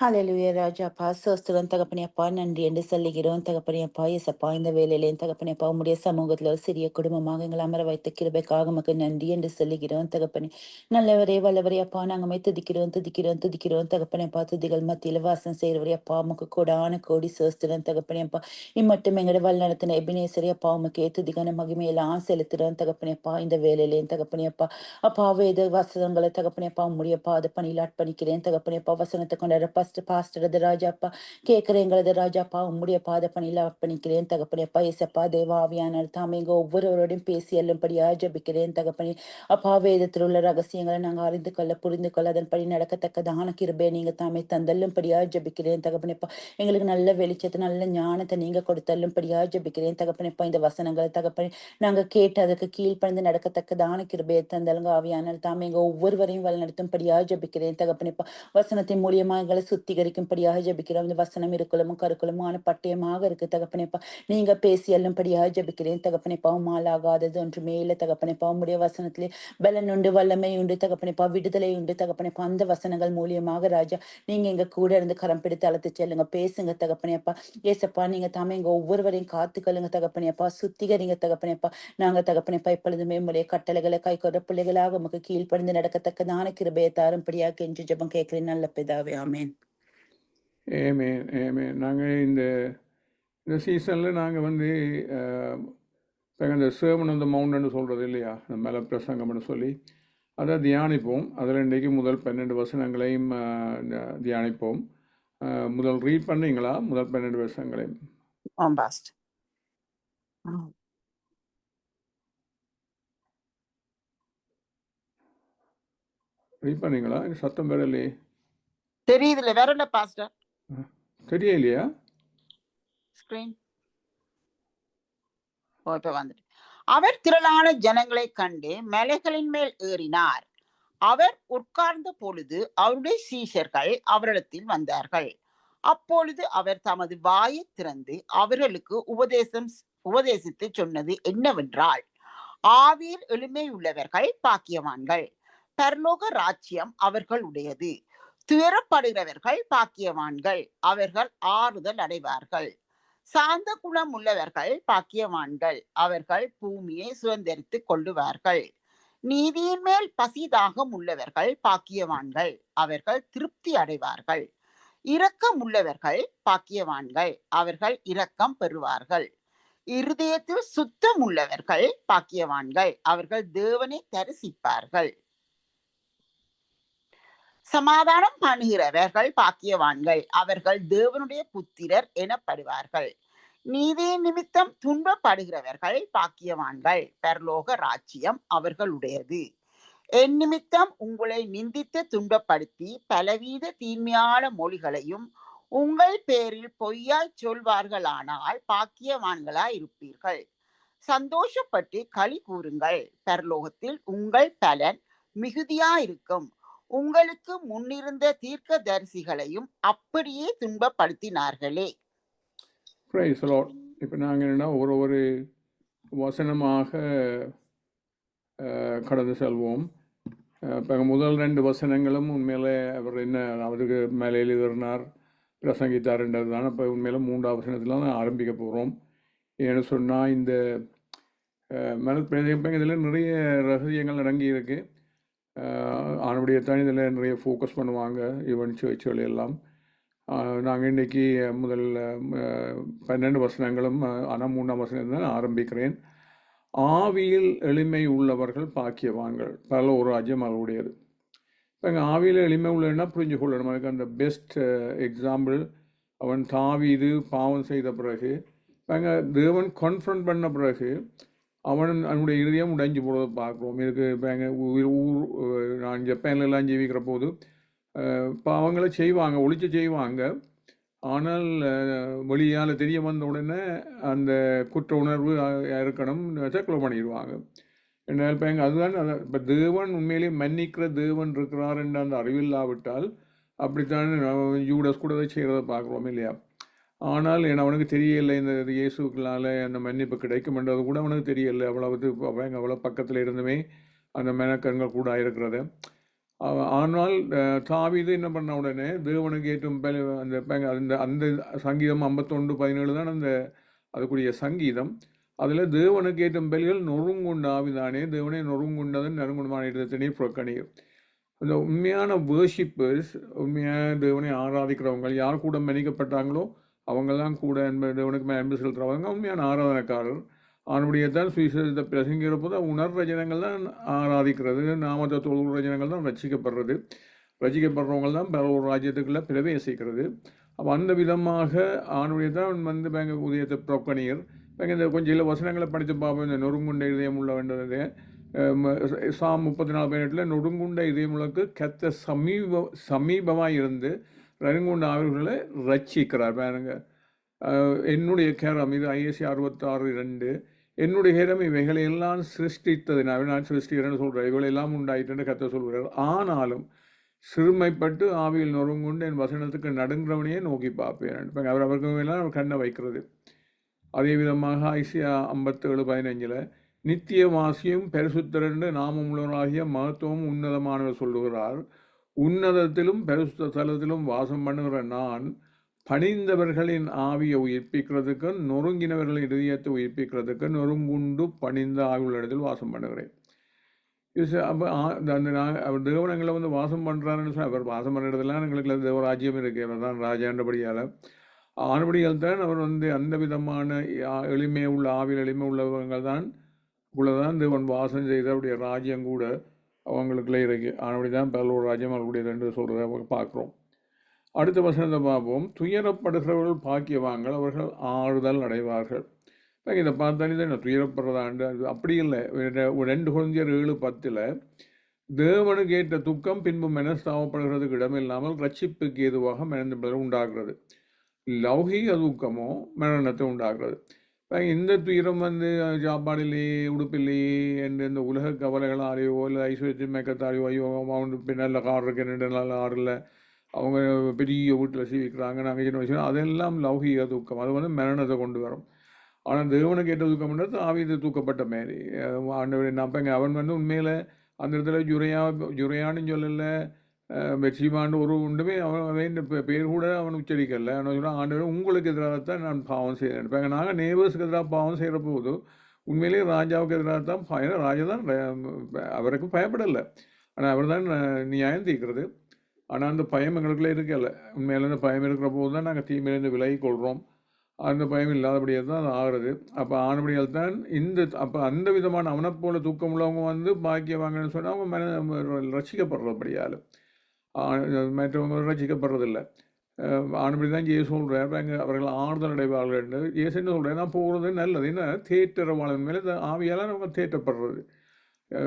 ஹalleluya ராஜாப்பா சோஸ்திரம் தகப்பனேப்பா நன்றி என்று சொல்லுகிறோம் தகப்பனேப்பா இயேசப்பா இந்த வேலையிலேயும் தகப்பனேப்பா உம்முடைய சமூகத்தில் ஒரு சிறிய குடும்பமாக எங்களை அமர வைத்த கிருபைக்காக உமக்கு நன்றி என்று சொல்லுகிறோம் தகப்பனே நல்லவரே வல்லவரே அப்பா நாங்கள் துதிக்கிறோம் தகப்பனேப்பா துதிகள் மத்தியில் வாசம் செய்கிறவரே அப்பா உமக்கு கூடான கோடி சோஸ்திரம் தகப்பனேப்பா இம்மட்டும் எங்களோட வல்லனத்தின எபினேசரி அப்பா உமக்கு துதிக்கான மகிமையெல்லாம் செலுத்துகிறோம் தகப்பனேப்பா இந்த வேலையிலேயும் தகப்பனேப்பா அப்பா வேத வசனங்களை தகப்பனேப்பா உம்முடைய பாத பணியில் அர்ப்பணிக்கிறேன் தகப்பனேப்பா வசனத்தை கொண்டாட பாஸ்டர் ராஜாப்பா கேட்கிறேங்கிறது ராஜாப்பா உம்முடைய பாத பணியில் அர்ப்பணிக்கிறேன் தகப்பனேப்பா இசப்பா தேவாவியானால் தாமே இங்க ஒவ்வொருவரோடையும் பேசி எல்லும்படியா ஜபிக்கிறேன் தகப்பனே அப்பா வேதத்தில் உள்ள ரகசியங்களை நாங்கள் அறிந்து கொள்ள புரிந்து கொள்ள அதன்படி நடக்கத்தக்கதான கிருபை நீங்க தாமே தந்தல்லும்படியா ஜபிக்கிறேன் தகப்பனேப்பா எங்களுக்கு நல்ல வெளிச்சத்தை நல்ல ஞானத்தை நீங்க கொடுத்தல்லும்படியா ஜபிக்கிறேன் தகப்பனேப்பா இந்த வசனங்களை தகப்பனே நாங்க கேட்டு அதுக்கு கீழ்ப்படிந்து நடக்கத்தக்கதான கிருபையை தந்தலுங்க ஆவியானால் தாமே எங்க ஒவ்வொருவரையும் வழிநடத்தும்படியா ஜபிக்கிறேன் தகப்பனேப்பா வசனத்தின் மூலியமா எங்களை சுத்திகரிக்கும்படியாக ஜபிக்கிறோம் இந்த வசனம் இருக்குளமும் கருக்குளமான பட்டயமாக இருக்கு தகப்பனேப்பா நீங்க பேசி எல்லும்படியாக ஜபிக்கிறேன் தகப்பனேப்பா மாலாகாதது ஒன்றுமே இல்லை தகப்பனேப்பா உம்முடைய வசனத்திலே பலன் உண்டு வல்லமை உண்டு தகப்பனேப்பா விடுதலை உண்டு தகப்பனேப்பா அந்த வசனங்கள் மூலியமாக ராஜா நீங்க எங்க கூட இருந்து கரம் பிடித்து அழைத்து செல்லுங்க பேசுங்க தகப்பனேப்பா ஏசப்பா நீங்க தாமே எங்க ஒவ்வொருவரையும் காத்துக்கொள்ளுங்க தகப்பனேப்பா சுத்திகரிங்க தகப்பனேப்பா நாங்க தகப்பனேப்பா எப்பொழுதுமே உடைய கட்டளைகளை கை கொண்ட பிள்ளைகளாக உமக்கு கீழ்ப்படிந்து நடக்கத்தக்கதான கிருபையை தாரும்படியாக கெஞ்சி ஜெபம் கேட்கிறேன் நல்ல பிதாவே ஆமென். ஏமேன் ஏமேன். நாங்கள் இந்த இந்த சீசனில் நாங்கள் வந்து இந்த சேவன் ஆஃப் த மவுண்டன்னு சொல்கிறது இல்லையா, இந்த மேலே பிரசங்கம்னு சொல்லி அதை தியானிப்போம். அதில் இன்றைக்கு முதல் 12 வசனங்களையும் தியானிப்போம். முதல் ரீட் பண்ணீங்களா? முதல் 12 வசனங்களையும் ரீட் பண்ணீங்களா? சத்தம் வரலையே. தெரியுதுல வேற என்ன பாஸ்டர்? தெரியலையா? ஸ்கிரீன் இப்ப வந்துட்டு அவர் திரளான ஜனங்களை கண்டு மலைகளின் மேல் ஏறினார். அவர் உட்கார்ந்த பொழுது அவருடைய சீஷர்கள் அவரிடத்தில் வந்தார்கள். அப்பொழுது அவர் தமது வாயை திறந்து அவர்களுக்கு உபதேசித்து சொன்னது என்னவென்றால், ஆவியில் எளிமை உள்ளவர்கள் பாக்கியவான்கள், பரலோக ராஜ்யம் அவர்களுடையது. துயரப்படுகிறவர்கள் பாக்கியவான்கள், அவர்கள் ஆறுதல் அடைவார்கள். சாந்த குணம் உள்ளவர்கள் பாக்கியவான்கள், அவர்கள் பூமியை சுதந்திரித்துக் கொள்ளுவார்கள். நீதியின் மேல் பசிதாகம் உள்ளவர்கள் பாக்கியவான்கள், அவர்கள் திருப்தி அடைவார்கள். இரக்கம் உள்ளவர்கள் பாக்கியவான்கள், அவர்கள் இரக்கம் பெறுவார்கள். இருதயத்தில் சுத்தம் உள்ளவர்கள் பாக்கியவான்கள், அவர்கள் தேவனை தரிசிப்பார்கள். சமாதானம் பண்ணுகிறவர்கள் பாக்கியவான்கள், அவர்கள் தேவனுடைய புத்திரர் எனப்படுவார்கள். நீதி நிமித்தம் துன்பப்படுகிறவர்கள் பாக்கியவான்கள், பரலோக ராஜ்யம் அவர்களுடையது. என் நிமித்தம் உங்களை நிந்தித்து துன்பப்படுத்தி பலவித தீமையான மொழிகளையும் உங்கள் பேரில் பொய்யாய் சொல்வார்களானால் பாக்கியவான்களாய் இருப்பீர்கள். சந்தோஷப்பட்டு களி கூறுங்கள், பரலோகத்தில் உங்கள் பலன் மிகுதியாயிருக்கும். உங்களுக்கு முன்னிருந்த தீர்க்க தரிசிகளையும் அப்படியே துன்பப்படுத்தினார்களே. இப்போ நாங்கள் என்ன ஒரு வசனமாக கடந்து செல்வோம். இப்போ முதல் 2 வசனங்களும் உண்மையிலே அவர் என்ன அவருக்கு மேலே எழுதினார் பிரசங்கித்தார்ன்றது தான். இப்போ உண்மையில 3ஆம் வசனத்தில் தான் ஆரம்பிக்க போகிறோம். ஏன்னு சொன்னால் இந்த இதில் நிறைய ரகசியங்கள் அடங்கி இருக்குது. அவனுடைய இதில் நிறைய ஃபோக்கஸ் பண்ணுவாங்க ஈவெண்ட் சர்ச்சுகள் எல்லாம். நாங்கள் இன்றைக்கி முதல் 12 வசனங்களும் ஆனால் 3ஆம் வசனம் தான் ஆரம்பிக்கிறேன். ஆவியில் எளிமை உள்ளவர்கள் பாக்கியவான்கள், பல ஒரு ராஜ்யம் அவருடையது. இப்போ எங்கள் ஆவியில் எளிமை உள்ளதுன்னா புரிஞ்சு கொள்ளணும். அதுக்கு அந்த பெஸ்ட் எக்ஸாம்பிள் அவன் தாவீது பாவம் செய்த பிறகு நாங்கள் தேவன் கான்ஃபரண்ட் பண்ண பிறகு அவனுடைய இருதயம் உடைஞ்சு போகிறத பார்க்குறோம். இதுக்கு இப்போ எங்கள் நான் ஜப்பான்லாம் ஜீவிக்கிற போது பாவங்களை செய்வாங்க, ஒழிச்சு செய்வாங்க. ஆனால் வெளியால் தெரிய வந்த உடனே அந்த குற்ற உணர்வு இருக்கணும், தற்கொலை பண்ணிடுவாங்க. என்ன இப்போ அதுதான் இப்போ தேவன் உண்மையிலேயே மன்னிக்கிற தேவன் இருக்கிறார் என்ற அந்த அறிவில்லாவிட்டால் அப்படித்தான் யூடஸ் கூட செய்கிறத பார்க்குறோம் இல்லையா. ஆனால் அவனுக்கு தெரியலை இந்த இயேசுக்களால் அந்த மன்னிப்பு கிடைக்கும்ன்றது கூட அவனுக்கு தெரியலை. அவ்வளவு பக்கத்தில் இருந்துமே அந்த மெனக்கங்கள் கூட இருக்கிறது. ஆனால் தாவீது என்ன பண்ண உடனே தேவனுக்கு ஏற்றும் அந்த அந்த சங்கீதம் 51:17 தான் அந்த அதுக்குரிய சங்கீதம். அதில் தேவனுக்கு ஏற்றும் பலிகள் நொறுங்குண்ட ஆவிதானே தேவனை நொறுங்குண்டதன் நறுங்குண்டமான இடத்தினே புறக்கணியும். அந்த உண்மையான வேர்ஷிப்பர்ஸ், உண்மையான தேவனை ஆராதிக்கிறவங்க யார் கூட மன்னிக்கப்பட்டாங்களோ அவங்க தான் கூட தேவனுக்கு அன்பு செலுத்துறவங்க உண்மையான ஆராதனைக்காரர். அவனுடைய தான் சுவிசேஷத்தை பிரசங்கிற போது உணர்ற ஜனங்கள் தான் ஆராதிக்கிறது, நாமத்தை தொழுகிற ஜனங்கள் தான் ரட்சிக்கப்படுறது, ரட்சிக்கப்படுறவங்க தான் பல ஒரு ராஜ்யத்துக்குள்ளே பிரவேசிக்கிறது. அப்போ அந்த விதமாக ஆணுடைய தான் உதயத்தை புறக்கணியர். இந்த கொஞ்சம் சில வசனங்களை படித்து பார்ப்போம். இந்த நொறுங்குண்ட இதயம் உள்ள வேண்டது சாம் 34:18 நொறுங்குண்ட இதயமுள்ளக்கு கத்த சமீபமாக இருந்து நறுங்குண்ட அவர்களை ரட்சிக்கிறார். பாருங்க, என்னுடைய கேரம் இது ISC 66:2 என்னுடைய கேரம் இவைகளை எல்லாம் சிருஷ்டித்ததினால் நான் சிருஷ்டிக்கிறேன்னு சொல்கிறேன், இவைகளை எல்லாம் உண்டாயிட்டுன்னு கத்த சொல்கிறார். ஆனாலும் சிறுமைப்பட்டு ஆவியில் நொறுங்குண்டு என் வசனத்துக்கு நடுங்கிறவனையே நோக்கி பார்ப்பேன். அவருக்கு எல்லாம் கண்ணை வைக்கிறது. அதே விதமாக ஐசியா 57:15 நித்திய வாசியும் பரிசுத்தரண்டு நாமமுள்ளவராகிய மகத்துவம் உன்னதமானவர் சொல்லுகிறார். உன்னதத்திலும் பரிசுத்த தலத்திலும் வாசம் பண்ணுகிற நான் பணிந்தவர்களின் ஆவியை உயிர்ப்பிக்கிறதுக்கு நொறுங்கினவர்களின் இதயத்தை உயிர்ப்பிக்கிறதுக்கு நொறுங்குண்டு பணிந்த ஆவியுள்ள இடத்தில் வாசம் பண்ணுகிறேன். அப்போ அவர் தேவனங்களை வாசம் பண்ணுறாருன்னு சொல்லி அவர் வாசம் பண்ணுற இடத்துலாம் எங்களுக்கு தேவராஜ்யம் இருக்கு. அவர் தான் ராஜாண்டபடியால் ஆனபடியால் தான் அவர் அந்த விதமான எளிமை உள்ள ஆவியில் எளிமை உள்ளவர்கள் தான் உள்ளதான் தேவன் வாசம் செய்த அவருடைய ராஜ்யம் கூட அவங்களுக்குள்ளே இருக்கு. ஆனபடி தான் பல்லூர் ராஜ்யம் அவர்களுடைய என்று சொல்கிறத பார்க்குறோம். அடுத்த வசனத்தை பார்ப்போம். துயரப்படுகிறவர்கள் பாக்கியவான்கள், அவர்கள் ஆறுதல் அடைவார்கள். இதை பார்த்தாலே தான் துயரப்படுறதாண்டு அது அப்படி இல்லை. 2 Corinthians 7:10 தேவனுக்கு ஏற்ற துக்கம் பின்பு மனஸ்தாபப்படுகிறதுக்கு இடமில்லாமல் ரட்சிப்புக்கு ஏதுவாக மனது உண்டாகிறது. லௌகீக துக்கமோ மரணத்தை உண்டாகிறது. இந்த துயரம் சாப்பாடிலேயே உடுப்பிலேயே இந்த உலக கவலைகளாலேயோ இல்லை ஐஸ்வர்யத்தின் மேக்கத்தாலேயோ ஐயோ அவனுக்கு நல்ல கார் இருக்கு, 2 நாள் ஆறில் அவங்க பெரிய வீட்டில் சீவிக்கிறாங்க, நாங்கள் சின்ன வயசு, அதெல்லாம் லௌகீக துக்கம். அது மரணத்தை கொண்டு வரும். ஆனால் தேவனுக்கு ஏற்ற துக்கம்ன்றது ஆவிது தூக்கப்பட்ட மாரி ஆண்டவர் நம்பங்க. அவன் உண்மையில் அந்த இடத்துல ஜுரையான்னு சொல்லலை, வெற்றிமாண்டு ஒரு உண்டுமே அவன் பேர் கூட அவன் உச்சரிக்கலை. அவன் சொல்கிறான், ஆண்டவர் உங்களுக்கு எதிராகத்தான் நான் பாவம் செய்கிறேன். இப்போ நாங்கள் நேபர்ஸுக்கு எதிராக பாவம் செய்கிற போது உண்மையிலேயே ராஜாவுக்கு எதிராக தான் ராஜா தான் அவருக்கு பயப்படலை, ஆனால் அவர் தான் நியாயம் தீர்க்கிறது. ஆனால் அந்த பயம் எங்களுக்குள்ளே இருக்கலை. உண்மையில அந்த பயம் இருக்கிற போது தான் நாங்கள் தீமையிலேருந்து விலகி கொள்கிறோம். அந்த பயம் இல்லாதபடியாக தான் அது ஆகிறது. அப்போ ஆனபடியால் தான் அப்போ அந்த விதமான அவனை போல தூக்கம் உள்ளவங்க பாக்கியவாங்கன்னு சொன்னால் அவங்க ரசிக்கப்படுறபடியால் மற்றவங்க ரசிக்கப்படுறதில்லை. ஆனபடி தான் ஏசு சொல்கிறார், அவர்கள் ஆறுதல் அடைவார்கள். ஏசு என்ன சொல்கிறேன், நான் போகிறது நல்லது. என்ன தேற்றவாளன் மேலே ஆவியால் அவங்க தேற்றப்படுறது.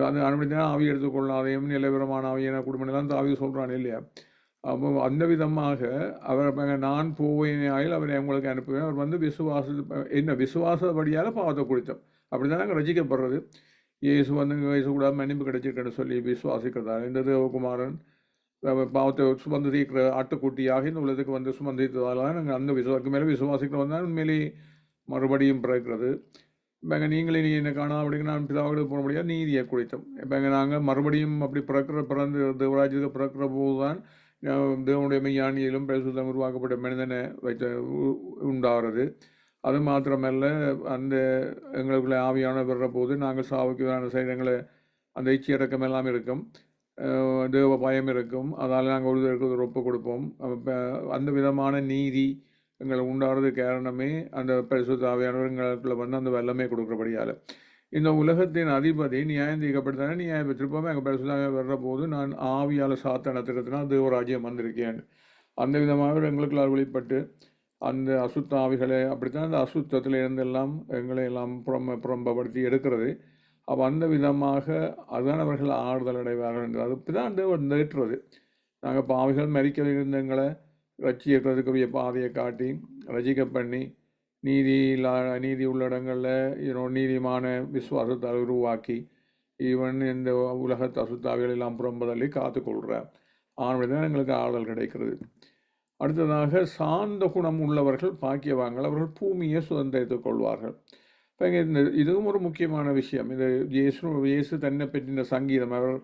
அந்த ஆனபடி தான் ஆவி எடுத்துக்கொள்ளாதையும் நிலவரமான ஆவியான குடும்பம் ஆவி சொல்கிறான் இல்லையா. அப்போ அந்த விதமாக அவர் நான் போவேன் ஆயில் அவரை உங்களுக்கு அனுப்புவேன். அவர் விசுவாசப்படியால் பாவத்தை கொடுத்தோம். அப்படி தான் நாங்கள் ரசிக்கப்படுறது. இயேசு இயேசு கூட மன்னிப்பு கிடைச்சிருக்கேன்னு சொல்லி விசுவாசிக்கிறதா. இந்த தேவகுமாரன் பாவத்தை சுமந்து தீர்க்கிற ஆட்டுக்குட்டியாக இந்த உலகத்துக்கு சுமந்தித்ததால தான் நாங்கள் அந்த விசுவாக்கு மேலே விசுவாசிக்கிறவங்க தான் உண்மையிலேயே மறுபடியும் பிறக்கிறது. இப்போ நீங்களே நீ என்ன காணா அப்படிங்க நான் பிதாவோடு போக முடியாது நீதியை குடித்தோம். இப்போ நாங்கள் மறுபடியும் அப்படி பிறந்து தேவராஜ்யத்துக்கு பிறக்கிற போது தான் தேவனுடைய மெய்யானியிலும் பரிசுத்தம் உருவாக்கப்பட்ட மனிதனை உண்டாகிறது. அது மாத்திரமல்ல, அந்த எங்களுக்குள்ள ஆவியான வர்ற போது நாங்கள் சாவுக்கு செய்தங்களை அந்த இச்சையடக்கம் எல்லாம் இருக்கும், தேவ பயம் இருக்கும். அதனால் நாங்கள் ஒரு ஒப்பு கொடுப்போம். அந்த விதமான நீதி எங்களுக்கு உண்டாகிறது காரணமே அந்த பரிசுத்த ஆவியானவர் எங்களுக்குள்ள அந்த வல்லமை கொடுக்குறபடியால். இந்த உலகத்தின் அதிபதி நியாயம் தீர்க்கப்படுத்தானே நியாயம் பெற்றிருப்போம். எங்கள் பரிசுத்தாவே வர்ற போது நான் ஆவியால் சாத்தான திட்டத்தினால் தேவராஜ்யம் வந்திருக்கேன். அந்த விதமாக எங்களுக்குள்ள வெளிப்பட்டு அந்த அசுத்த ஆவிகளை அப்படித்தான் அந்த அசுத்தத்தில் இருந்தெல்லாம் எங்களை எல்லாம் புறம்பப்படுத்தி எடுக்கிறது. அப்போ அந்த விதமாக அதுதான் அவர்கள் ஆறுதல் அடைவார்கள் என்று அதுக்கு தான் தேவன் நேற்றுறது. நாங்கள் பாவிகள் மறிக்க இருந்த எங்களை ரட்சிக்கிறதுக்குரிய பாதையை காட்டி ரசிக்க பண்ணி நீதி உள்ள இடங்களில் நீதிமான விசுவாசத்தை உருவாக்கி ஈவன் இந்த உலகத்து அசுத்தாவிகள் எல்லாம் புறம்பதள்ளி காத்துக்கொள்கிறார். ஆனபடி தான் எங்களுக்கு ஆறுதல் கிடைக்கிறது. அடுத்ததாக சார்ந்த குணம் உள்ளவர்கள் பாக்கியவான்கள், அவர்கள் பூமியை சுதந்திரித்துக் கொள்வார்கள். இப்போ இதுவும் ஒரு முக்கியமான விஷயம். இது இயேசு தன்னை பற்றின சங்கீதம். அவர்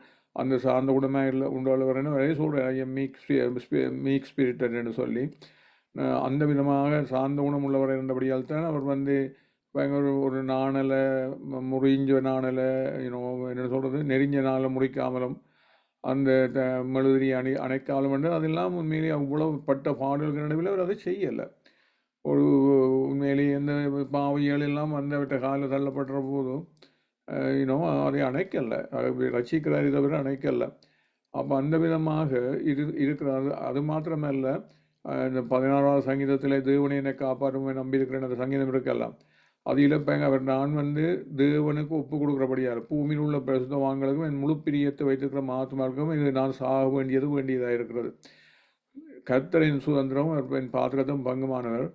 அந்த சார்ந்த குணமாக உண்டவர்கள்னு வரைய சொல்கிறேன் மீக் ஸ்பிரிட்டட்னு சொல்லி அந்த விதமாக சார்ந்த குணம் உள்ளவர் இருந்தபடியால் தான் அவர் வந்து பயங்கர ஒரு நாணலை முறிஞ்ச நாணலை என்ன சொல்கிறது நெறிஞ்ச நாளை முறிக்காமலும் அந்த மெழுதிரி அணைக்காலம் என்று அதெல்லாம் உண்மையிலேயே அவ்வளவு பட்ட பாடல்கள் நடுவில் அவர் அதை செய்யலை. ஒரு உண்மையிலேயே எந்த பாவிகள் எல்லாம் வந்தவிட்ட காலில் தள்ளப்படுற போதும் அதை அணைக்கலை, ரசிக்கிறார் தவிர அணைக்கலை. அப்போ அந்த விதமாக இருக்கிறார். அது மாத்திரமல்ல, இந்த 16வது சங்கீதத்தில் தேவனை என்னை காப்பாற்றுமே நம்பியிருக்கிறேன் அந்த சங்கீதம் இருக்கலாம். அது இழப்பாங்க. அவர் நான் வந்து தேவனுக்கு ஒப்பு கொடுக்குறபடியார் பூமியில் உள்ள பிரசுத்தவான்களுக்கும் என் முழு பிரியத்தை வைத்திருக்கிற ஆத்மாவுக்கும் இது நான் சாக வேண்டியதாக இருக்கிறது. கர்த்தரின் சுதந்திரம் என் பாத்திரத்தும் பங்குமானவர்.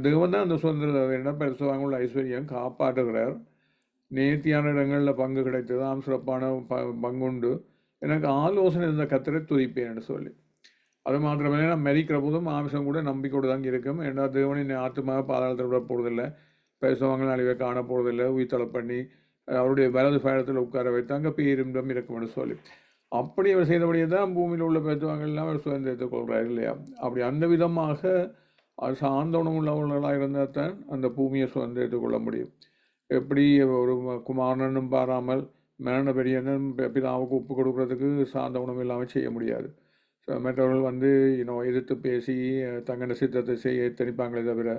தேவன் தான் அந்த சுதந்திரத்தை என்ன பிரசுத்தவான்கள் ஐஸ்வர்யம் காப்பாற்றுகிறார். நேர்த்தியான இடங்களில் பங்கு கிடைத்ததாம் சிறப்பான பங்குண்டு எனக்கு ஆலோசனை இருந்த கர்த்தரை துதிப்பேன் சொல்லி. அது மாத்திரமே நான் மரிக்கிற போதும் மாமிசம் கூட நம்பிக்கையோடு தான் இருக்கும். ஏன்னா தேவனின் ஆத்மாவை பாதாளத்தில் விட போகிறதில்லை, பேசுவாங்க அழிவை காண போகிறதில்லை, உயிர்த்தலை பண்ணி அவருடைய வலது பயணத்தில் உட்கார வைத்து அங்கே பேரின்பம் இருக்கும்னு சொல்லி அப்படி அவர் செய்தபடியே தான் பூமியில் உள்ள பேசுவாங்கள்லாம் அவர் சுதந்திரத்துக் கொள்கிறார் இல்லையா. அப்படி அந்த விதமாக அது சார்ந்த உணவுள்ளவர்களாக இருந்தால் தான் அந்த பூமியை சுதந்திரத்துக் கொள்ள முடியும். எப்படி ஒரு குமாரனும் பாராமல் மரண பெரியனும் பிதாவுக்கு ஒப்பு கொடுக்கறதுக்கு சார்ந்த உணவு இல்லாமல் செய்ய முடியாது. மற்றவர்கள் வந்து எதிர்த்து பேசி தங்கன சித்தத்தை செய்ய திணிப்பாங்களே தவிர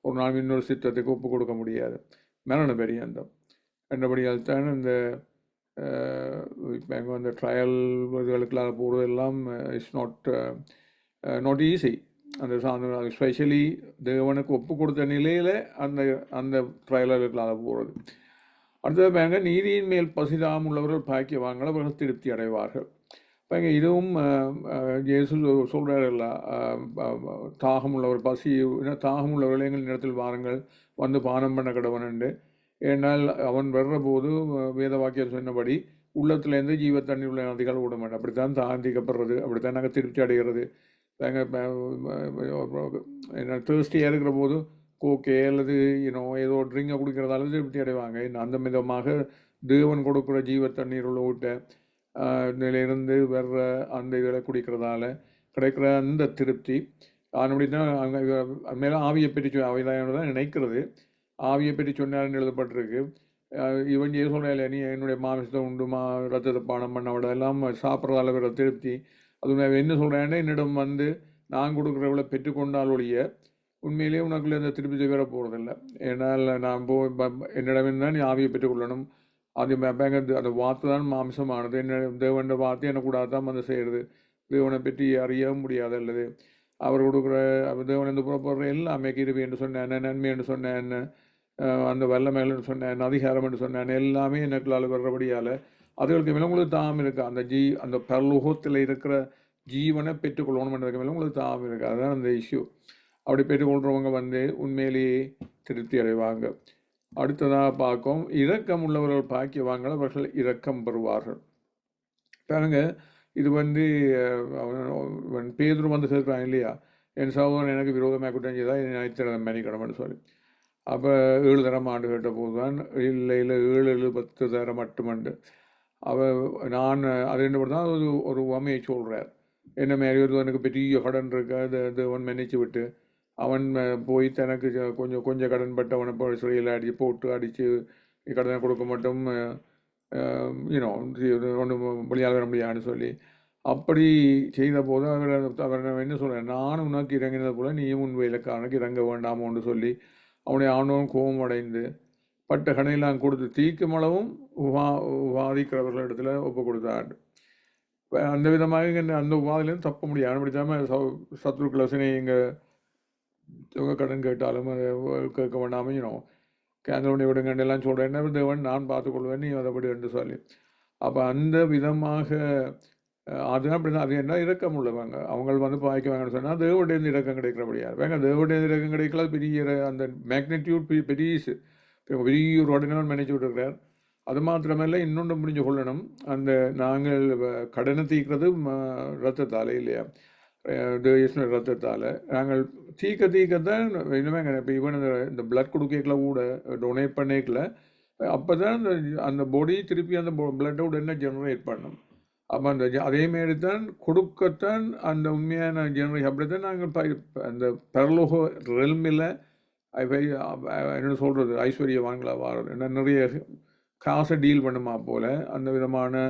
ஒரு நாள் இன்னொரு சித்தத்துக்கு ஒப்பு கொடுக்க முடியாது. மரண பெரியந்தம் என்றபடியால் தான் இந்த இப்போ எங்கே வந்து ட்ரையல் இதுகளுக்கெல்லாம் போகிறதெல்லாம் இட்ஸ் நாட் ஈஸி. அந்த ஸ்பெஷலி தேவனுக்கு ஒப்பு கொடுத்த நிலையில் அந்த ட்ரையலுக்கெல்லாம் போகிறது. அடுத்தது பாருங்க, நீதியின் மேல் பசிதாம் உள்ளவர்கள் பாக்கியவான்கள் அவர்கள் திருப்தி அடைவார்கள். பாருங்க, இதுவும் இயேசு சொல்கிறார்கள, தாகம் உள்ளவர் தாகம் உள்ளவர்கள் எங்கள் இடத்தில் வாருங்கள் வந்து பானம் பண்ண கடவன் என்று. ஏனால் அவன் வர்ற போது வேத வாக்கியம் சொன்னபடி உள்ளத்துலேருந்து ஜீவ தண்ணி உள்ள நதிகள் விட மாட்டேன். அப்படித்தான் தாந்திக்கப்படுறது, அப்படித்தான் நாங்கள் திருப்தி அடைகிறது. நாங்கள் என்ன தேர்ஸ்டியாக இருக்கிற போது கோக்கே அல்லது ஏதோ ட்ரிங்கை குடிக்கிறதால திருப்தி அடைவாங்க. அந்த விதமாக தேவன் கொடுக்குற ஜீவ தண்ணீர் உள்ள விட்ட நிலையிலிருந்து வர்ற அந்த இதில் குடிக்கிறதால கிடைக்கிற அந்த திருப்தி அப்படின்னா அங்கே மேலே ஆவியை பற்றி அவைதான் தான் நினைக்கிறது. ஆவியை பற்றி சொன்னார்னு எழுதப்பட்டிருக்கு. இவன் ஏன் சொல்கிறாள், நீ என்னுடைய மாமிசத்தை உண்டுமா ரத்தத்தை பானம் பண்ண விட எல்லாம் சாப்பிட்றதால வர திருப்தி. அது என்ன சொல்கிறேன்னா, என்னிடம் வந்து நான் கொடுக்குறவளை பெற்றுக்கொண்டால் ஒழிய உண்மையிலேயே உனக்குள்ளே அந்த திருப்தி வேற போகிறதில்ல. ஏன்னால் நான் என்னிடம் தான் நீ ஆவியை பெற்றுக்கொள்ளணும். அது அந்த வார்த்தை தான் மாம்சமானது. என்ன தேவன் வார்த்தை என்ன கூடாது தான் வந்து செய்கிறது. தேவனை பற்றி அறியவும் முடியாது. அல்லது அவர் கொடுக்குற தேவன் இந்த புறப்படுற எல்லாமே கிருபை என்று சொன்னேன், நன்மை என்று சொன்னேன், அந்த வல்லமைன்னு சொன்னேன், அதிகாரம் என்று சொன்னேன், எல்லாமே எனக்குள்ளால் வர்றபடியால் அதுகளுக்கு மேலே உங்களுக்கு தாம் இருக்கா. அந்த பரலோகத்தில் இருக்கிற ஜீவனை பெற்றுக்கொள்ளணும் என்றதுக்கு மேலே உங்களுக்கு தாம் இருக்குது. அதுதான் அந்த இஷ்யூ. அப்படி பெற்றுக்கொள்கிறவங்க வந்து உண்மையிலேயே திருப்தி அடைவாங்க. அடுத்ததாக பார்க்கும், இரக்கம் உள்ளவர்கள் பாக்கியவாங்க அவர்கள் இரக்கம் பெறுவார்கள். பாருங்க, இது வந்து பேதுரு வந்து கேட்குறான் இல்லையா, என் சகோதரன் எனக்கு விரோதமாக குற்றம் செய்தால் என்னை நினைத்திடம் மன்னிக்கணும்னு சொல்லி. அப்போ 7 தரம் ஆண்டு கேட்ட போது தான் இல்லை 7 10 தரம் மட்டுமண்டு நான் அது என்ன தான் ஒரு உவமையை சொல்கிறார். என்ன மாதிரி ஒருவனுக்கு பெரிய கடன் இருக்கு, அது அவன் மன்னிச்சு விட்டு அவன் போய் தனக்கு கொஞ்சம் கடன் பட்டவனை போய் சிறையில் அடித்து கடனை கொடுக்க மட்டும் ஒன்று வெளியாக வர முடியாதுன்னு சொல்லி அப்படி செய்த போது அவர் என்ன சொல்கிறேன், நான் உனக்கு இறங்கினது போல் நீயும் உன் வேலைக்காரனுக்கு இறங்க வேண்டாமோன்னு சொல்லி அவனுடைய ஆணவம் கோபம் அடைந்து பட்ட கடையெல்லாம் கொடுத்து தீக்குமளவும் வாதிக்கிறவர்களிடத்தில் ஒப்பு கொடுத்தார். அந்த விதமாக அந்த உபாதிலேருந்து தப்ப முடியாது. அப்படித்தாமல் சத்ருக்களை இங்கே இவங்க கடன் கேட்டாலும் அதை கேட்க வேண்டாமல் கேன்சல் பண்ணி விடுங்கன்னு எல்லாம் சொல்கிறேன். என்ன தேவன் நான் பார்த்துக்கொள்வேன், நீ அதைப்படி என்று சொல்லி. அப்போ அந்த விதமாக அதுதான் அப்படி தான். அது என்ன இரக்கம் உள்ளவங்க அவங்க வந்து பாய்க்குவாங்கன்னு சொன்னால் தேவடைந்து இரக்கம் கிடைக்கிறபடியாக வேங்க. தேவடைந்து இரக்கம் கிடைக்கல, பெரிய அந்த மேக்னிடியூட் பெரிய ஒரு உடனே நினைச்சு விட்டுருக்கிறார். அது மாத்திரமல்ல, இன்னொன்று முடிஞ்சு கொள்ளணும், அந்த நாங்கள் கடனை தீர்க்கிறது ரத்தத்தால் இல்லையா, ரத்தத்தால் நாங்கள் தீக்கத்தான் இன்னுமே. இப்போ ஈவன் இந்த பிளட் கொடுக்கல கூட டொனேட் பண்ணிக்கல, அப்போ தான் அந்த பாடி திருப்பி அந்த பிளட்டை உடனே ஜெனரேட் பண்ணும். அப்போ அதேமாரி தான் கொடுக்கத்தான் அந்த உண்மையான ஜெனரேஷன் அப்படித்தான் நாங்கள் அந்த பரலோக ரெல்மில் என்ன சொல்கிறது ஐஸ்வர்யவான்களா வாரது என்ன நிறைய காசை டீல் பண்ணுமா போல் அந்த விதமான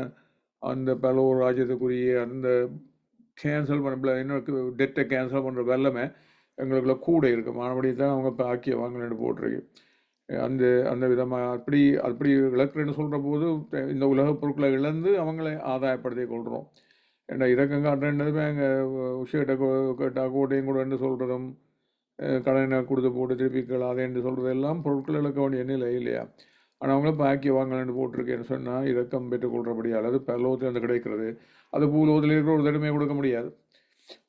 அந்த பரலோக ராஜ்யத்துக்குரிய அந்த கேன்சல் பண்ண இன்னொரு டெட்டை கேன்சல் பண்ணுற வெள்ளமே எங்களுக்குள்ள கூட இருக்குது மறுபடி தான் அவங்க இப்போ வாங்கலன்னு போட்டிருக்கு அந்த அந்த விதமாக அப்படி இழக்கிறேன்னு சொல்கிற போது இந்த உலக பொருட்களை இழந்து அவங்களை ஆதாயப்படுத்தி கொள்கிறோம். ஏன்னா இறக்கம் காட்டுறதுமே எங்கள் உஷிட்ட கேட்டால் கோட்டையும் கூடன்னு சொல்கிறதும் கடனை கொடுத்து போட்டு திருப்பி அதேன்னு சொல்கிறது எல்லாம் பொருட்கள் இழக்க வேண்டிய நிலை இல்லையா. ஆனால் அவங்கள வாங்கலன்னு போட்டிருக்கேன்னு சொன்னால் இறக்கம் பெற்றுக்கொள்கிறபடியால் அது பரலோகத்தில் வந்து கிடைக்கிறது. அது பூலோகத்தில் இருக்கிற ஒரு தடமையை கொடுக்க முடியாது.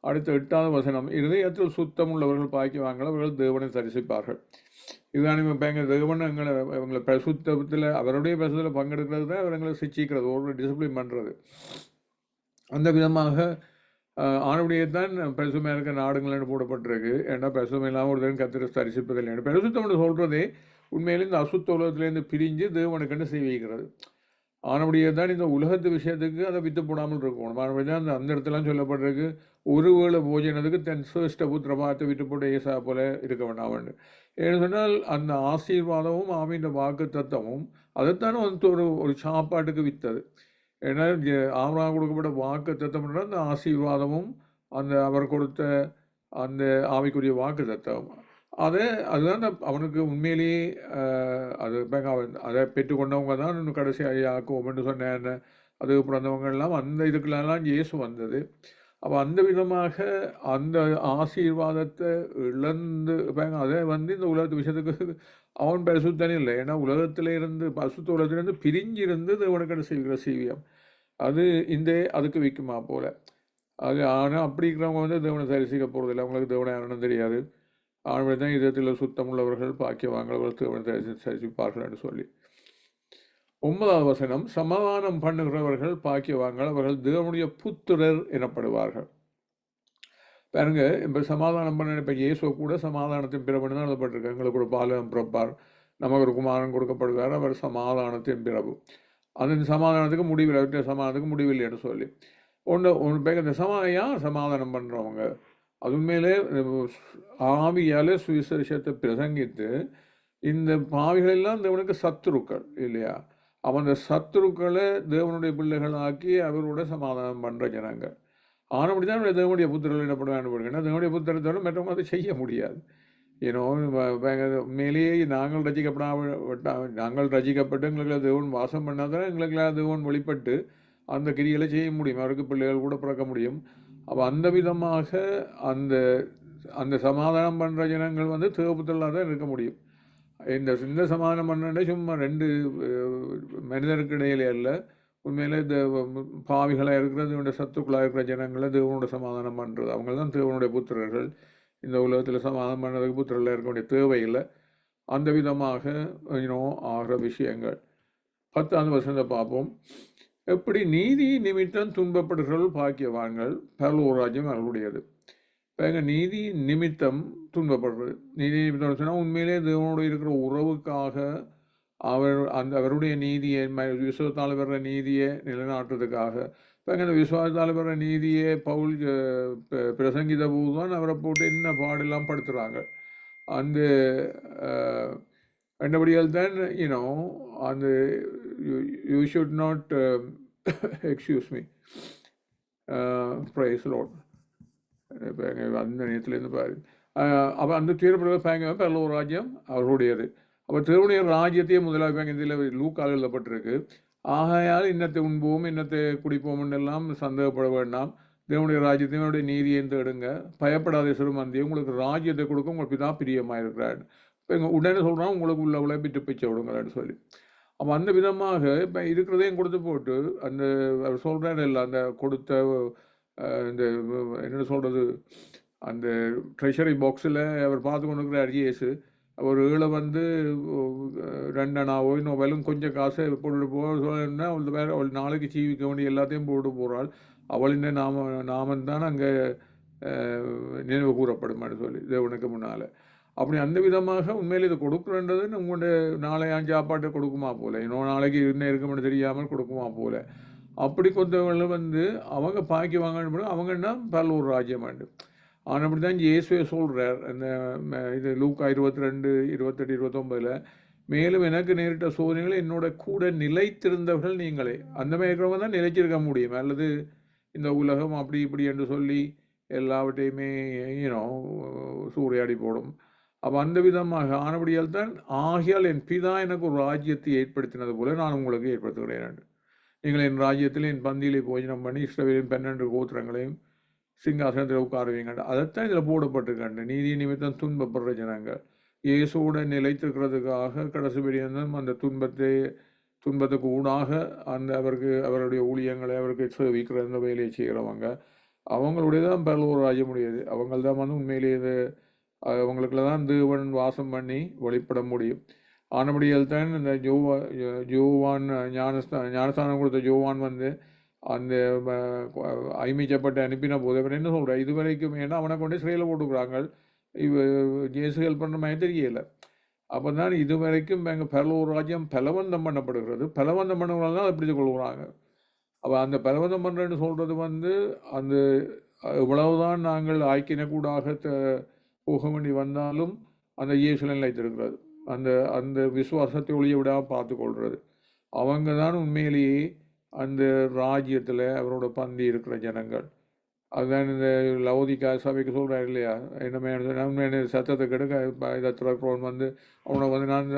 அடுத்த 8வது வசனம், இருதயத்தில் சுத்தம் உள்ளவர்கள் வாங்கல அவர்கள் தேவனை தரிசிப்பார்கள். இதுதான் இப்போ தேவன் இவங்களை பிரசுத்தத்தில் அவருடைய பிரசுத்தில் பங்கெடுக்கிறது தான் அவங்களை சிச்சிக்கிறது, ஒரு டிசிப்ளின் பண்ணுறது. அந்த விதமாக ஆணுடைய தான் பிரசுமையாக இருக்க நாடுங்கள்னு போடப்பட்டிருக்கு. ஏன்னா பிரசுமை இல்லாமல் ஒரு தரம் கத்திர தரிசிப்பதில்லை. பிரசுத்தம்னு சொல்கிறதே உண்மையிலே இந்த அசுத்த உலகத்துலேருந்து பிரிஞ்சு தேவனுக்குன்னு செய்விக்கிறது. ஆனபடியே தான் இந்த உலகத்து விஷயத்துக்கு அதை வித்து போடாமல் இருக்கணும். ஆனபடி தான் அந்த இடத்துலாம் சொல்லப்பட்டிருக்கு, ஒருவேளை போஜனத்துக்கு தன் சிரேஷ்ட புத்திர பார்த்து விட்டு போட்டு ஏசா போல இருக்க வேண்டாம். ஏன்னு சொன்னால் அந்த ஆசீர்வாதமும் ஆமீன் வாக்கு தத்துவமும் அதைத்தானே வந்து ஒரு சாப்பாட்டுக்கு வித்தது. ஏன்னா ஆவராக கொடுக்கப்பட்ட வாக்கு தத்துவம்னா அந்த ஆசீர்வாதமும் அந்த அவர் கொடுத்த அந்த ஆவிக்குரிய வாக்கு தத்துவம் அதுதான் அவனுக்கு உண்மையிலேயே அது அதை பெற்றுக்கொண்டவங்க தான் இன்னும் கடைசியாக ஆக்குவோம்னு சொன்னேன். அது பிறந்தவங்கெல்லாம் அந்த இதுக்குள்ளெல்லாம் இயேசு வந்தது. அப்போ அந்த விதமாக அந்த ஆசீர்வாதத்தை இழந்து அதை வந்து இந்த உலகத்து விஷயத்துக்கு அவன் பரிசுத்தனே இல்லை. ஏன்னா உலகத்தில் இருந்து பரிசுத்த உலகத்திலேருந்து பிரிஞ்சிருந்து தேவனுக்கு செய்கிற சீவியம் அது அதுக்கு விற்குமா போல அது. ஆனால் அப்படி இருக்கிறவங்க வந்து தேவனை தரிசிக்க போகிறதில்லை. அவங்களுக்கு தேவனை யாருன்னு தெரியாது. ஆண்மை தான் இதயத்தில் சுத்தம் உள்ளவர்கள் பாக்கியவான்கள் தேவனை தரிசிப்பார்கள் என்று சொல்லி. 9வது வசனம், சமாதானம் பண்ணுகிறவர்கள் பாக்கியவான்கள் அவர்கள் தேவனுடைய புத்திரர் எனப்படுவார்கள். பாருங்க, இப்போ சமாதானம் பண்ண இப்போ இயேசு கூட சமாதானத்தின் பிறப்புன்னு தான் எழுதப்பட்டிருக்கு. எங்களுக்கு ஒரு பாலகம் பிறப்பார், நமக்கு ஒரு குமாரன் கொடுக்கப்படுவார், அவர் சமாதானத்தின் பிறப்பு. அந்த சமாதானத்துக்கு முடிவில் சமாதானத்துக்கு முடிவில்லைன்னு சொல்லி ஒன்று இந்த யார் சமாதானம் பண்ணுறவங்க அது உண்மையிலே ஆவியால் சுவிசேஷத்தை பிரசங்கித்து இந்த பாவிகளெல்லாம் தேவனுக்கு சத்துருக்கள் இல்லையா. அவன் அந்த சத்துருக்களை தேவனுடைய பிள்ளைகள் ஆக்கி அவரோட சமாதானம் பண்ணுற ஜனங்க. ஆனபடி தான் தேவனுடைய புத்திரர்கள் என்னப்படுவாங்க. ஏன்னா தேவனுடைய புத்திரத்தோட மற்றவங்க அதை செய்ய முடியாது. ஏன்னோ மேலேயே நாங்கள் ரசிக்கப்பட்டு எங்களுக்கு தேவன் வாசம் பண்ணாதான் எங்களுக்கு தேவன் வெளிப்பட்டு அந்த கிரிகளை செய்ய முடியும். அவருக்கு பிள்ளைகள் கூட பிறக்க முடியும். அப்போ அந்த விதமாக அந்த அந்த சமாதானம் பண்ணுற ஜனங்கள் வந்து தேவபுத்திரலாக தான் இருக்க முடியும். இந்த சமாதானம் பண்ண சும்மா 2 மனிதருக்கு இடையிலே அல்ல, உண்மையிலே பாவிகளாக இருக்கிறது தேவனுடைய சத்துக்களாக இருக்கிற ஜனங்களை தேவனோட சமாதானம் பண்ணுறது. அவங்க தான் தேவனுடைய புத்திரர்கள். இந்த உலகத்தில் சமாதானம் பண்ணுறதுக்கு புத்திரர்கள் இருக்க வேண்டிய தேவையில்லை. அந்த விதமாக ஆகிற விஷயங்கள். 10வது வசனத்தை பார்ப்போம். எப்படி நீதி நிமித்தம் துன்பப்படுகிறவர்கள் பாக்கியவான்கள் பரலோக ராஜ்யம் அவர்களுடையது. இப்போ எங்கள் நீதி நிமித்தம் துன்பப்படுறது, நீதி நிமித்தம் சொன்னால் உண்மையிலே தேவனோடு இருக்கிற உறவுக்காக அவருடைய நீதியை விசுவாசத்தால் வர்ற நீதியை நிலைநாட்டுறதுக்காக. இப்போ எங்கள் விசுவாசத்தால் வர்ற நீதியை பவுல் பிரசங்கித்த போது தான் அவரை போட்டு என்ன பாடெல்லாம் படுத்துகிறாங்க. அந்த கண்டபடியால் தான் அந்த you should not excuse me, praise Lord. அந்த நேரத்துலேருந்து பாரு அப்போ அந்த தீர்ப்பு பரலோக ராஜ்யம் அவர்களுடையது. அப்போ தேவனுடைய ராஜ்யத்தையே முதலாக இதில் லூக்கால் எழுதப்பட்டிருக்கு. ஆகையால் இன்னத்தை உண்போம் இன்னத்தை குடிப்போம் எல்லாம் சந்தேகப்பட வேண்டாம், தேவனுடைய ராஜ்யத்தையும் அவருடைய நீதியை தேடுங்க, பயப்படாத சிறுமந்தியை உங்களுக்கு ராஜ்யத்தை கொடுக்க உங்களுக்கு தான் பிரியமாக இருக்கிறார். இப்போ எங்கள் உடனே சொல்கிறான் உங்களுக்கு உள்ள விட்டு பிச்சை விடுங்களான்னு சொல்லி. அப்போ அந்த விதமாக இப்போ இருக்கிறதையும் கொடுத்து போட்டு அந்த அவர் சொல்கிறாரு இல்லை அந்த கொடுத்த இந்த என்ன சொல்கிறது அந்த ட்ரெஷரி பாக்ஸில் அவர் பார்த்து கொண்டு இருக்கிற இயேசு ஒரு ஏழை வந்து 2 அணாவோ இன்னும் வெறும் கொஞ்சம் காசை போட்டுட்டு போன்னா அவள் நாளைக்கு ஜீவிக்க வேண்டிய எல்லாத்தையும் போட்டு போகிறாள். அவளின் நாமந்தான் அங்கே நினைவு கூறப்படுமான்னு சொல்லி தேவனுக்கு முன்னால். அப்படி அந்த விதமாக உண்மையில் இது கொடுக்குறன்றது உங்களுடைய நாளை சாப்பாட்டை கொடுக்குமா போல, இன்னும் நாளைக்கு என்ன இருக்குமென்னு தெரியாமல் கொடுக்குமா போல. அப்படி கொண்டவங்களை வந்து அவங்க பாக்கியவாங்கன்னு அவங்கன்னா பரலூர் ராஜ்யம் ஆண்டு. ஆனால் அப்படி தான் இயேசுவே சொல்கிறார் அந்த இது லூக்கா 22, 28, 29 மேலும் எனக்கு நேரிட்ட சோதனைகளை என்னோட கூட நிலைத்திருந்தவர்கள் நீங்களே. அந்த மாதிரி இருக்கிறவங்க தான் நிலைச்சிருக்க முடியும். அல்லது இந்த உலகம் அப்படி இப்படி என்று சொல்லி எல்லாவற்றையுமே சூறையாடி போடும். அப்போ அந்த விதமாக ஆனபடியால் தான் ஆகியால் என் பிதா எனக்கு ஒரு ராஜ்யத்தை ஏற்படுத்தினது போல நான் உங்களுக்கு ஏற்படுத்துகிறேன். நீங்கள் என் ராஜ்யத்தில் என் பந்தியிலே போஜனம் பண்ணி இஸ்ரவேலின் 12 கோத்திரங்களையும் சிங்காசனத்தில் உட்காருவீங்க. அதைத்தான் இதில் போடப்பட்டிருக்காண்டு. நீதி நிமித்தம் துன்பப்படுற ஜனங்கள் இயேசுவோட நிலைத்திருக்கிறதுக்காக கடைசி பெரியதும் அந்த துன்பத்துக்கு ஊடாக அந்த அவருடைய ஊழியங்களை அவருக்கு சேவிக்கிற அந்த வேலையை செய்கிறவங்க அவங்களுடைய தான் பரலோக ராஜ்யம் முடியாது. அவங்கள் தான் வந்து உண்மையிலேயே அவங்களுக்குள்ள தான் தேவன் வாசம் பண்ணி வெளிப்பட முடியும். ஆனபடியால் தான் இந்த ஜோவான் ஞானஸ்தானம் கொடுத்த ஜோவான் வந்து அந்த ஐமிச்சப்பட்டு அனுப்பின போது அவர் என்ன சொல்கிறார், இதுவரைக்கும் ஏன்னா அவனை கொண்டு சிறையில் போட்டுக்கிறாங்க, இயேசு ஹெல்ப் பண்ணுற மாதிரி தெரியல. அப்போ தான் இதுவரைக்கும் எங்கள் பரலோக ராஜ்யம் பலவந்தம் பண்ணப்படுகிறது. பலவந்தம் பண்ணவங்களால தான் அதை பிடித்து கொள்கிறாங்க. அப்போ அந்த பலவந்தம் பண்ணுறேன்னு சொல்கிறது வந்து அந்த இவ்வளவுதான் நாங்கள் ஆய்க்கினக்கூடாக போக வேண்டி வந்தாலும் அந்த இயேசுல நிலைத்திருக்கிறது. அந்த அந்த விசுவாசத்தை ஒளிய விடாமல் பார்த்து கொள்வது அவங்க தான் உண்மையிலேயே அந்த ராஜ்யத்தில் அவரோட பந்தி இருக்கிற ஜனங்கள். அதுதான் இந்த லவோதிக்கா சபைக்கு சொல்கிறாரு இல்லையா, என்ன சத்தத்தை கெடுக்க இதை திறக்கிறவன் வந்து அவனை வந்து நான்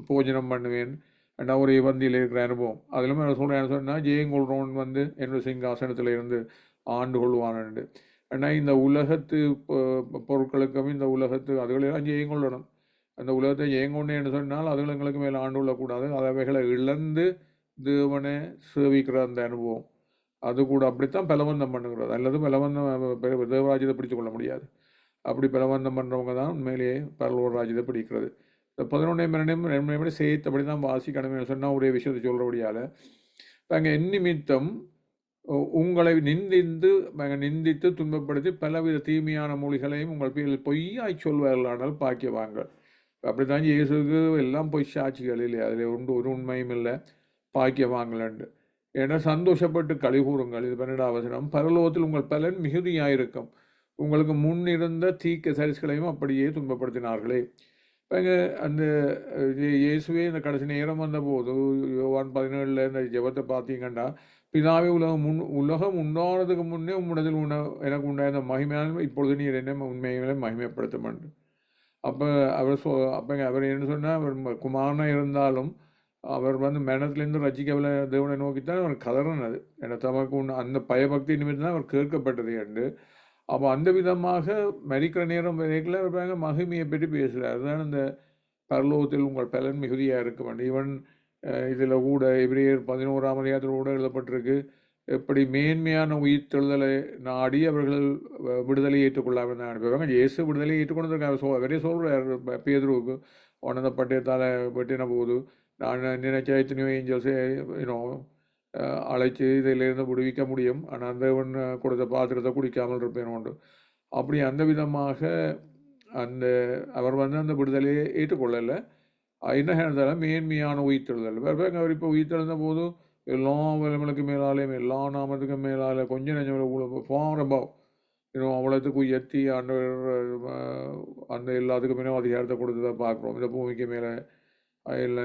போஜனம் பண்ணுவேன் நான் ஒரு பந்தியில் இருக்கிற அனுபவம். அதிலுமே சொல்கிறேன் சொன்னால் ஜெயங்கொள்றவன் வந்து என்னோட சிங்காசனத்தில் இருந்து ஆண்டு கொள்வானு. ஆனால் இந்த உலகத்து பொருட்களுக்கும் இந்த உலகத்து அதுகளெல்லாம் ஜெயங்கொள்ளணும். அந்த உலகத்தை ஜெயங்கொண்டேன்னு சொன்னால் அதுகள் எங்களுக்கு மேலே ஆண்டு கொள்ளக்கூடாது. அவைகளை இழந்து தேவனை சேவிக்கிற அந்த அனுபவம் அது கூட அப்படித்தான் பலவந்தம் பண்ணுகிறது. அல்லது பலவந்தம் தேவராஜ்யத்தை பிடித்து கொள்ள முடியாது. அப்படி பலவந்தம் பண்ணுறவங்க தான் உண்மையிலேயே பரலோக ராஜ்யத்தை பிடிக்கிறது. இந்த 11 சேர்த்தபடி தான் வாசிக்கணும்னு சொன்னால் ஒரே விஷயத்தை சொல்கிறபடியால் நாங்கள் என் நிமித்தம் உங்களை நிந்தித்து துன்பப்படுத்தி பலவித தீமையான மொழிகளையும் உங்கள் பேரில் பொய்யாய் சொல்வார்களானால் பாக்கியவாங்க. அப்படி தான் இயேசுக்கு எல்லாம் பொய் சாட்சிகள் இல்லை, அதில் ஒரு உண்மையும் இல்லை, பாக்கியவாங்கலண்டு. ஏன்னா சந்தோஷப்பட்டு கழிகூறுங்கள். இது 12ஆம் வசனம், பரலோகத்தில் உங்கள் பலன் மிகுதியாயிருக்கும். உங்களுக்கு முன்னிருந்த தீக்க சரிசுகளையும் அப்படியே துன்பப்படுத்தினார்களே. இப்போ அந்த இயேசுவே இந்த கடைசி நேரம் வந்தபோது யோவான் 17 இந்த ஜெபத்தை பார்த்தீங்கன்னா, பிதாவே உலகம் உண்டானதுக்கு முன்னே உம்முடத்தில் எனக்கு உண்டான மகிமையான இப்பொழுது நீர் என்ன உண்மையிலே மகிமைப்படுத்தும். அப்போ அவர் என்ன சொன்னால், அவர் குமாரனாக இருந்தாலும் அவர் வந்து மரணத்திலேருந்து ரசிக்கவில்லை தேவனை நோக்கித்தான் அவர் கதறினது. ஏன்னா தமக்கு அந்த பயபக்தி நிமித்தம் தான் அவர் கேட்கப்பட்டது என்று. அப்போ அந்த விதமாக மரிக்கிற நேரம் வரைக்கும் அவர் மகிமையை பற்றி பேசுகிறார். அதுதான் இந்த பரலோகத்தில் உங்கள் பலன் மிகுதியாக இருக்க வேண்டும். ஈவன் இதில் கூட எபிரேயர் 11ஆம் அதிகாரத்தில் கூட எழுதப்பட்டிருக்கு, எப்படி மேன்மையான உயிர்த்தெழுதலை நாடி அவர்கள் விடுதலை ஏற்றுக்கொள்ளாமல் அனுப்புவாங்க. இயேசு விடுதலை ஏற்றுக்கொண்டதுக்காக அவரே சொல்கிறார் பேதுருவுக்கு, உனத பட்டயத்தால் வெட்டின போது நான் நினைச்ச எத்தனையோ ஏஞ்சல்ஸே அழைச்சி இதிலிருந்து விடுவிக்க முடியும், ஆனால் தேவன் கொடுத்த பாத்திரத்தை குடிக்காமல் இருப்பேன் உண்டு. அப்படி அந்த விதமாக அந்த அவர் வந்து அந்த விடுதலையை ஏற்றுக்கொள்ளலை. என்ன இருந்தாலும் மேன்மையான உயிர்த்தெழுதல். அவர் இப்போ உயிர்த்தெழுந்த போது எல்லா விலங்களுக்கு மேலாலேயும் எல்லா நாமத்துக்கும் மேலால கொஞ்சம் நெஞ்சம் ஃபாரபாவ் அவ்வளோத்துக்கு உயர்த்தி ஆண்டவர் அந்த எல்லாத்துக்கும் மேலே அதிகாரத்தை கொடுத்ததை பார்க்குறோம். இந்த பூமிக்கு மேலே இல்லை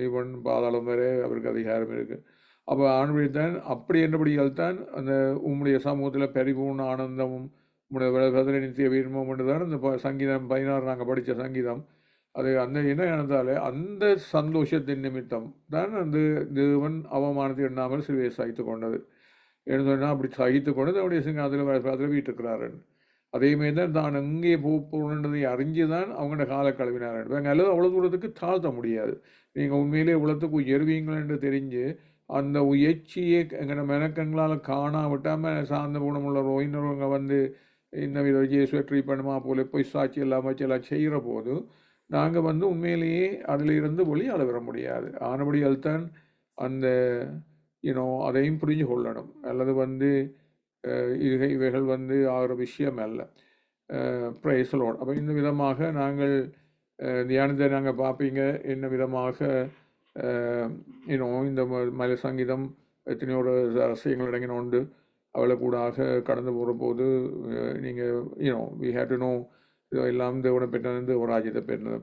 இவன் பாதாளம் வரை அவருக்கு அதிகாரம் இருக்குது. அப்போ ஆண்டவர்தான் அப்படி என்றபடியால் தான் அந்த உம்முடைய சமூகத்தில் பரிபூர்ண ஆனந்தமும் உம்முடைய விலகத்தில் நித்திய வீரமும் என்று தான் இந்த சங்கீதம் 16 நாங்கள் படித்த சங்கீதம். அது அந்த என்ன இருந்தாலே அந்த சந்தோஷத்தின் நிமித்தம் தான் அந்த தேவன் அவமானத்தை எண்ணாமல் சிலுவையை சகித்து கொண்டது என்று சொன்னால், அப்படி சகித்து கொண்டு அவருடைய சிங்காசனத்தில் வீட்டிருக்கிறார்கள். அதேமாரி தான் தான் எங்கே போகணுன்றதை அறிஞ்சு தான் அவங்களோட கால கழுவினார்கள். அல்லது அவ்வளோ தூரத்துக்கு தாழ்த்த முடியாது. நீங்கள் உண்மையிலே இவ்வளோத்துக்கு உயர்வீங்கள் என்று தெரிஞ்சு அந்த உயர்ச்சியை எங்களோட மெனக்கங்களால் காணாவிட்டாமல் சார்ந்த குணமுள்ள ரோயினவங்க வந்து இந்த வித இயேசுவை ட்ரீட் பண்ணுமா போல போய் சாட்சி எல்லாம் வச்சு எல்லாம் செய்கிற போது நாங்கள் வந்து உண்மையிலேயே அதிலிருந்து வெளியாள வர முடியாது. ஆனபடியால் தான் அந்த அதையும் புரிஞ்சு கொள்ளணும். அல்லது வந்து இவைகள் வந்து ஆகிற விஷயம் அல்ல. ப்ரைஸலோடு. அப்போ இந்த விதமாக நாங்கள் தியானத்தை நாங்கள் பார்ப்பீங்க என்ன விதமாக இந்த மலை சங்கீதம் எத்தனையோ ஒரு ரகசியங்கள் அடங்கின உண்டு. அவளை கூடாக கடந்து போகிற போது நீங்கள் வி ஹேவ் டு நோ எல்லாம் தேவனை பெற்றது ஒரு ராஜ்யத்தை பெற்றது.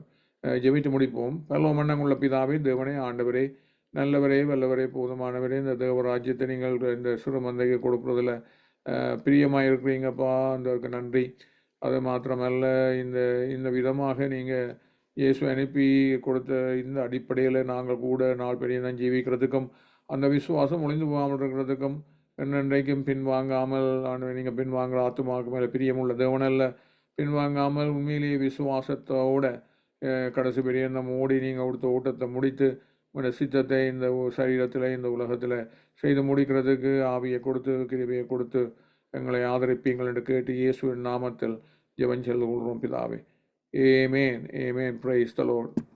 ஜெபித்து முடிப்போம். பரலோகமண்டலமுள்ள பிதாவே, தேவனே, ஆண்டவரே, நல்லவரே, வல்லவரே, போதுமானவரே, இந்த தேவ ராஜ்யத்தை நீங்கள் இந்த சிறு மந்தைக்கு கொடுக்குறதில் பிரியமாக இருக்கிறீங்கப்பா, அதற்கு நன்றி. அது மாத்திரமல்ல, இந்த இந்த விதமாக நீங்கள் இயேசு அனுப்பி கொடுத்த இந்த அடிப்படையில் நாங்கள் கூட நாள் பெரிய தான் ஜீவிக்கிறதுக்கும் அந்த விசுவாசம் ஒளிந்து போகாமல் இருக்கிறதுக்கும் என்னென்றைக்கும் பின்வாங்காமல் நீங்கள் பின்வாங்குற ஆத்துமாவுக்கு மேலே பிரியமுள்ள தேவனல்ல, பின்வாங்காமல் உண்மையிலேயே விசுவாசத்தோட கடைசி பெரிய நம்ம ஓடி நீங்கள் கொடுத்த ஓட்டத்தை முடித்து உங்களோட சித்தத்தை இந்த சரீரத்தில் இந்த உலகத்தில் செய்து முடிக்கிறதுக்கு ஆவியை கொடுத்து கிருபையை கொடுத்து எங்களை ஆதரிப்பீங்கள் என்று கேட்டு இயேசுவின் நாமத்தில் ஜெபம் செய்து கொள்கிறோம் பிதாவே. Amen. Amen. Praise the Lord.